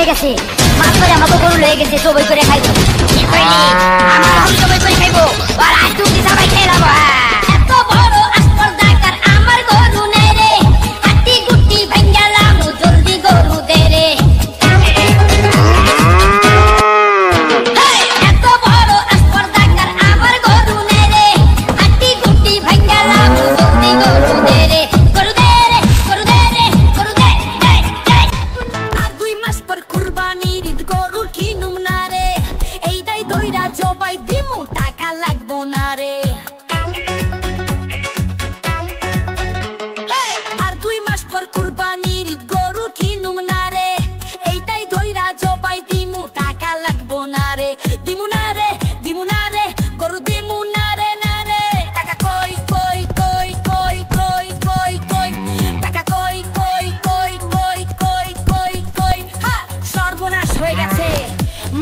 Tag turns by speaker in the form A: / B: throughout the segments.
A: হয়ে গেছে মাছ ধরে আমাকে গরু লয়ে গেছে সবাই করে খাইবো কি কইলি আমার গরু সবাই করে খাইবো আর আজ তুমি সবাই খেয়ে নেবো এত বড় আসপর্দাকার আমার গরু নেই রে হাতি গুটি ভাঙ্গালাম জলদি গরু দে রে এত বড় আসপর্দাকার আমার গরু নেই রে হাতি গুটি ভাঙ্গালাম জলদি গরু দে রে গরু দে রে গরু দে রে গরু দে দে দে আর 2 মাস পর কুরবানির ঈদ গরু কিনুম না রে এইটাই দইরা জবাই দিমু টাকা লাগবো না রে আর 2 মাস পর কুরবানির ঈদ গরু কিনুম না রে এইটাই দইরা জবাই দিমু টাকা লাগবো না রে দিমু না রে গরু দিমু না রে টাকা কই কই কই কই কই কই কই টাকা কই কই কই কই কই কই কই হা সর্বনাশ হয়ে গেছে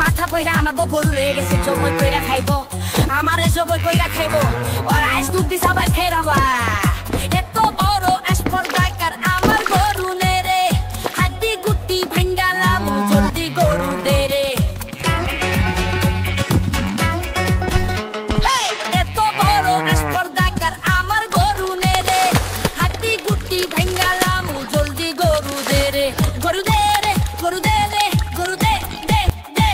A: মাথা পয়রা আমার গরু হয়ে গেছে জবই কইরা খাইবো আমারে জবই কইরা খাইবো আর আজ তুই সবাই খেরাবা এত বড় আসপর্দাকার আমার গরু নে রে হাতি গুটি ভাঙ্গালাম জলদি গরু দে রে এত বড় আসপর্দাকার আমার গরু নে রে হাতি গুটি ভাঙ্গালাম জলদি গরু দে রে গরু দে রে গরু দে রে গরু দে দে দে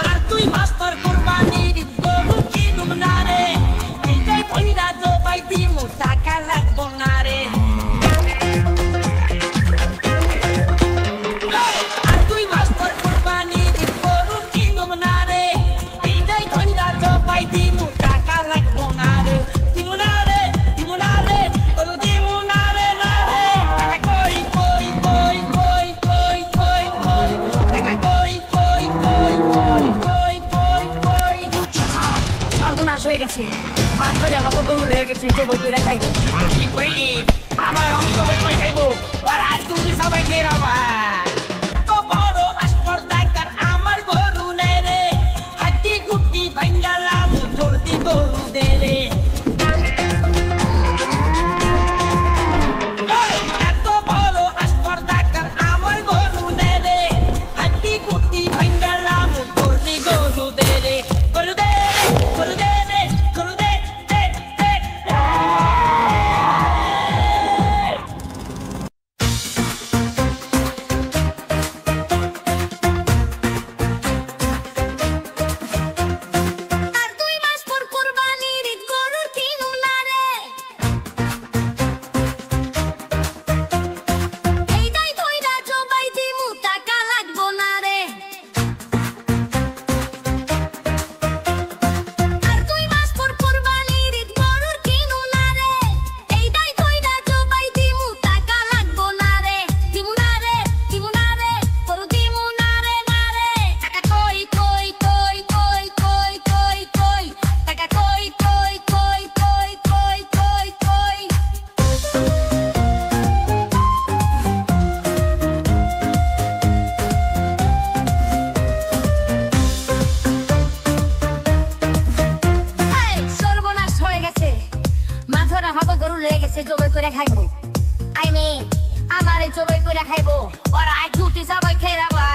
A: আর 2 মাস পর কুরবানির ঈদ গরু কিনুম না রে এইটাই পয়রা জবাই দিমু টাকা লাগবো না রে আর 2 মাস পর কুরবানির ঈদ গরু কিনুম না রে এইটাই পয়রা জবাই দিমু টাকা লাগবো না রে দিমু না রে গরু দিমু না রে টাকা কই কই কই কই কই কই কই টাকা কই কই কই কই কই কই কই সর্বনাশ হয়ে গেছে মাছ ধরে আমাকে গরু হয়ে গেছে সবাই করে খাইবো কি কইলি আমার অঙ্ক সবাই খাইবো আর আজ তুমি সবাই খেয়ে নেবা এত বড় আসপর্দাকার আমার গরু নেই রে হাতি গুটি ভাঙ্গালাম জলদি গরু দে রে এত বড় আসপর্দাকার আমার গরু নেই রে হাতি গুটি ভাঙ্গালাম জলদি গরু দে রে গরু দে রে গরু দে রে গরু দে দে দে আর 2 মাস পর কুরবানির ঈদ গরু কিনুম না রে এইটাই দইরা জবাই দিমু টাকা লাগবো না রে আর 2 মাস পর কুরবানির ঈদ গরু কিনুম না রে এইটাই দইরা জবাই দিমু টাকা লাগবো না রে দিমু না রে গরু দিমু না রে টাকা কই কই কই কই কই কই কই টাকা কই কই কই কই কই কই কই সর্বনাশ হয়ে গেছে মাথার আমাকে গরু লেগে গেছে জবাই করে খাইবো আমারে জবাই করে খাইবো আর আজ দুটি সবাই খেরাবা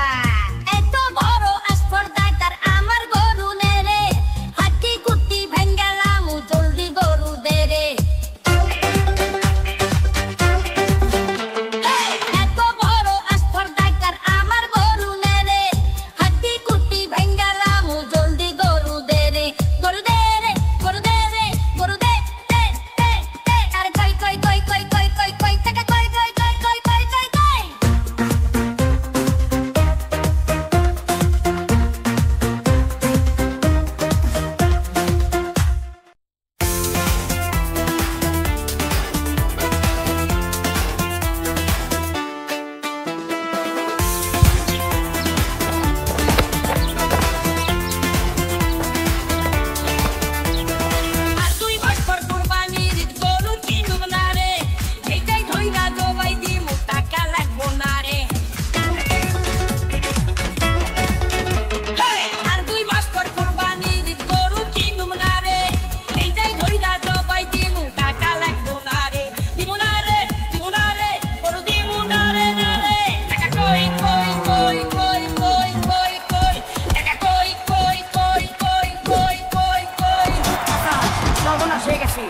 A: এত বড় আসপর্দাকার আমার গরু নে রে হাতি গুটি ভাঙ্গালাম জলদি গরু দে রে এত বড় আসপর্দাকার আমার গরু নে রে হাতি গুটি ভাঙ্গালাম জলদি গরু দে রে গরু দে রে গরু দে রে গরু দে দে দে দে আরে কই কই কই কই কই কই কই টাকা কই কই কই কই কই কই কই সর্বনাশ হয়ে গেছে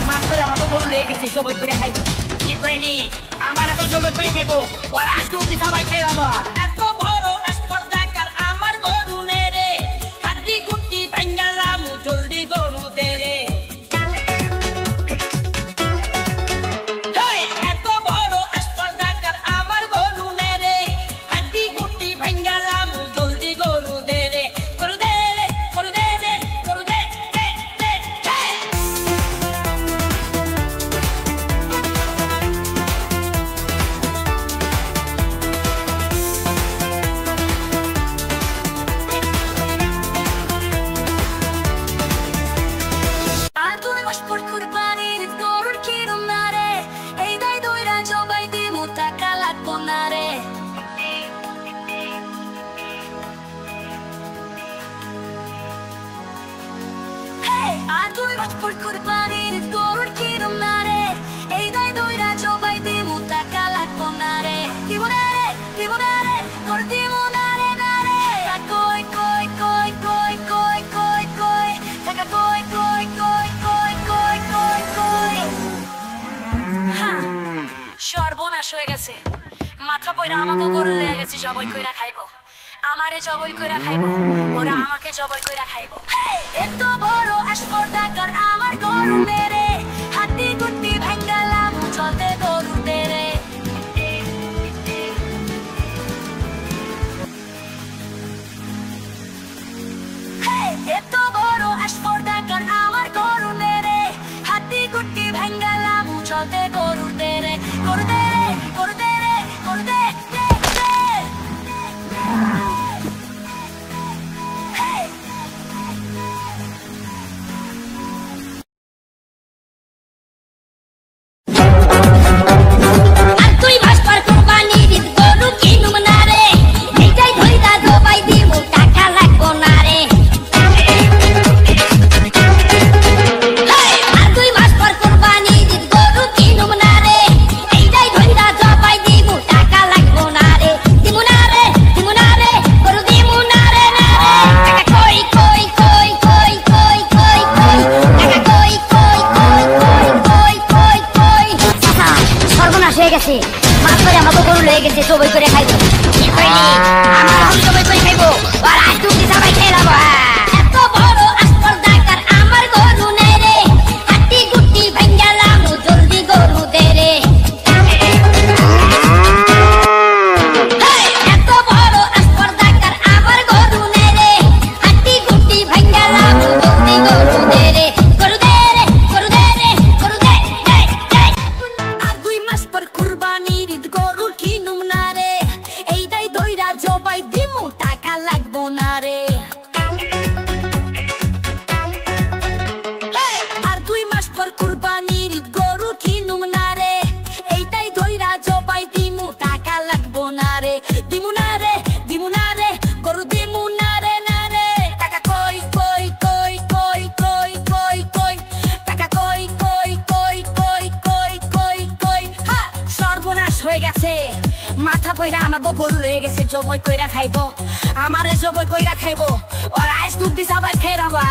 A: মাছ করে আমার তো গরু লেগে গেছে সবাই করে খাইব কি করিনি আমার এত সবাই করে খাইব ওরা তুমি সবাই খেয়ে যাবো এত বড় স্পর্ধাকার আমার গরু নেরে হাড্ডি গুটি ভাঙ্গালাম জলদি গরু দেরে এত বড় স্পর্ধাকার আমার গরু নেরে হাড্ডি গুটি ভাঙ্গালাম জলদি গরু দেরে গরু দেরে গরু দেরে গরু দে দে দে
B: আর তুই মাসপর কুরবানির গরুর কিরম না রে এই দাই দইরা জবাই দিমু টাকা লাগবো না রে আর তুই মাসপর কুরবানির গরুর কিরম না রে এই দাই দইরা জবাই দিমু টাকা লাগবো না রে দিব না রে তোর দিব না রে কই কই কই কই কই কই কই টাকা কই কই কই কই কই কই কই সর্বনাশ হয়ে গেছে মাথা পয়রা আমাকে গরু লেগে গেছে জবাই কইরা খাইবো আমারে জবাই কইরা খাইবো ওরা আমাকে জবাই কইরা খাইবো এত বড় স্পর্ধাকার আমার গরু মেরে হাড্ডি গুটি ভাঙ্গালাম চলতে গরু দেরে এত বড় স্পর্ধাকার আমার গরু মেরে হাড্ডি গুটি ভাঙ্গালাম চলতে গরু দেরে গরু দেরে গরু দেরে গরু দে দে দে
C: আর তুই মাসপর কুরবানির গরু কিনুম না রে এইটাই ধইরা জবাই দিমু টাকা লাগবো না রে আর তুই মাসপর কুরবানির গরু কিনুম না রে এইটাই ধইরা জবাই দিমু টাকা লাগবো না রে দিমু না রে গরু দিমু না রে টাকা কই কই কই কই কই কই কই টাকা কই কই কই কই কই কই কই সর্বনাশ হয়ে গেছে মাছ করে আমাকে গরু লেগে গেছে সবাই করে খাইবো কি কইনি আমার এখন সবাই করে খাইবো আর আজ তুমি সবাই খেয়ে যাবো এত বড় স্পর্ধাকার আমার গরু নেই রে হাড্ডি গুটি ভাঙ্গালাম জলদি গরু দে রে এত বড় স্পর্ধাকার আমার গরু নেই রে হাড্ডি গুটি ভাঙ্গালাম জলদি গরু দে রে গরু দে রে গরু দে রে গরু দে দে দে
B: আর দুই মাস পর কুরবানির গরু কিনুম না রে এইটাই দইরা জবাই দিমু টাকা লাগবো না রে আর দুই মাস পর কুরবানির গরু কিনুম না রে এইটাই দইরা জবাই দিমু টাকা লাগবো না রে দিমু না রে গরু দিমু না রে টাকা কই কই কই কই কই কই কই টাকা কই কই কই কই কই কই কই সর্বনাশ হয়ে গেছে মাথা পয়রা আমাকে গরু লেগে গেছে জবাই কইরা খাইবো আমারে জবাই কইরা খাইবো ওরা আজ তুমি সবাই খেয়ে যাবা